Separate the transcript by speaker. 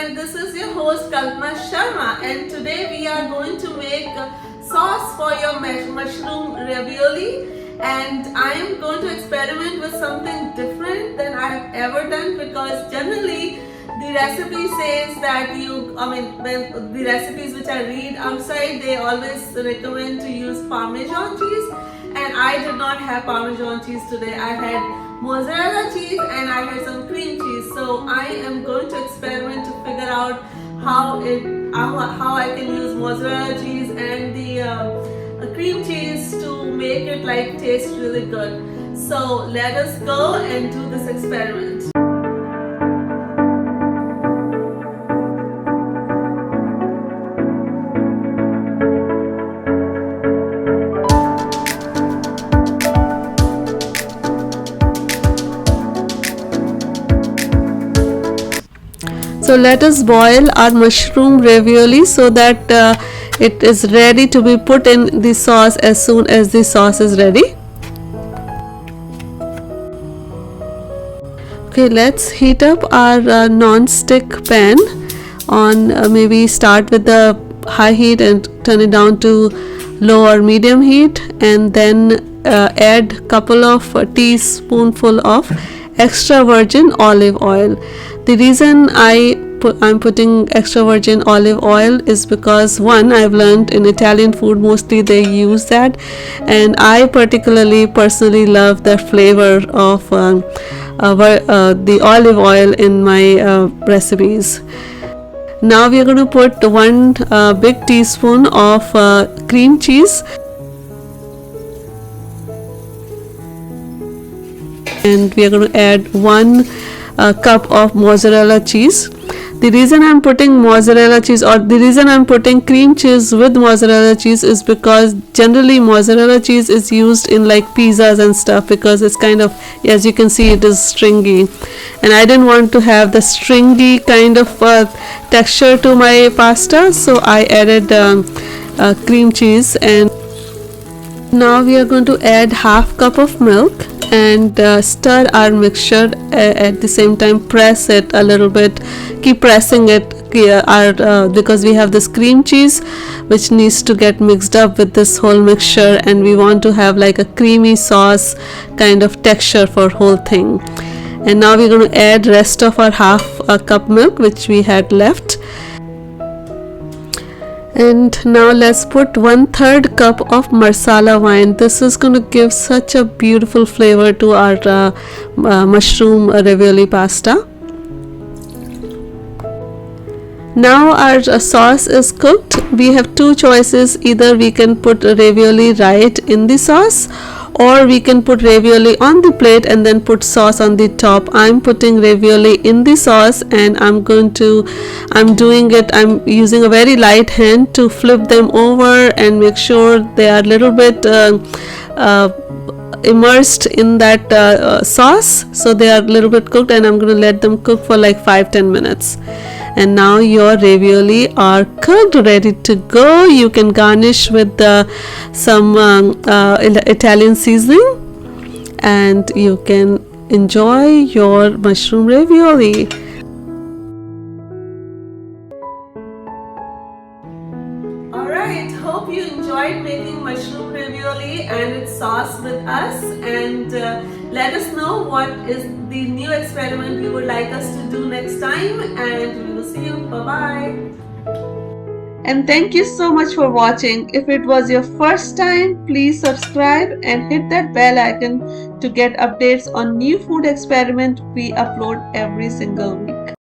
Speaker 1: and this is your host Kalpana Sharma, and today we are going to make sauce for your mushroom ravioli, and I am going to experiment with something different than I have ever done, because generally the recipe says that when the recipes which I read outside, they always recommend to use Parmesan cheese, and I did not have Parmesan cheese today. I had mozzarella cheese and I had some cream cheese. So I am going to experiment to figure out how I can use mozzarella cheese and the cream cheese to make it like taste really good. So let us go and do this experiment. So let us boil our mushroom ravioli so that it is ready to be put in the sauce as soon as the sauce is ready. Okay, let's heat up our non-stick pan on maybe start with the high heat and turn it down to low or medium heat, and then add couple of teaspoonful of extra virgin olive oil. The reason I'm putting extra virgin olive oil is because, one, I've learned in Italian food mostly they use that, and I personally love the flavor of the olive oil in my recipes. Now we are going to put one big teaspoon of cream cheese, and we are going to add 1 cup of mozzarella cheese. The reason I'm putting mozzarella cheese, or the reason I'm putting cream cheese with mozzarella cheese, is because generally mozzarella cheese is used in like pizzas and stuff, because it's kind of, as you can see, it is stringy, and I didn't want to have the stringy kind of texture to my pasta, so I added cream cheese. And now we are going to add half cup of milk and stir our mixture. At the same time press it a little bit, keep pressing it because we have this cream cheese which needs to get mixed up with this whole mixture, and we want to have like a creamy sauce kind of texture for whole thing. And now we're going to add rest of our half a cup milk which we had left. And now let's put 1/3 cup of marsala wine. This is going to give such a beautiful flavor to our mushroom ravioli pasta. Now our sauce is cooked. We have two choices: either we can put ravioli right in the sauce, or we can put ravioli on the plate and then put sauce on the top. I'm putting ravioli in the sauce, and I'm using a very light hand to flip them over and make sure they are a little bit immersed in that sauce, so they are a little bit cooked, and I'm going to let them cook for like 5-10 minutes. And now your ravioli are cooked, ready to go. You can garnish with some Italian seasoning, and you can enjoy your mushroom ravioli. Alright, hope you enjoyed making mushroom ravioli and its sauce with us, and let us know what is the new experiment you would like us to do next time, and we will see you. Bye bye. And thank you so much for watching. If it was your first time, please subscribe and hit that bell icon to get updates on new food experiment we upload every single week.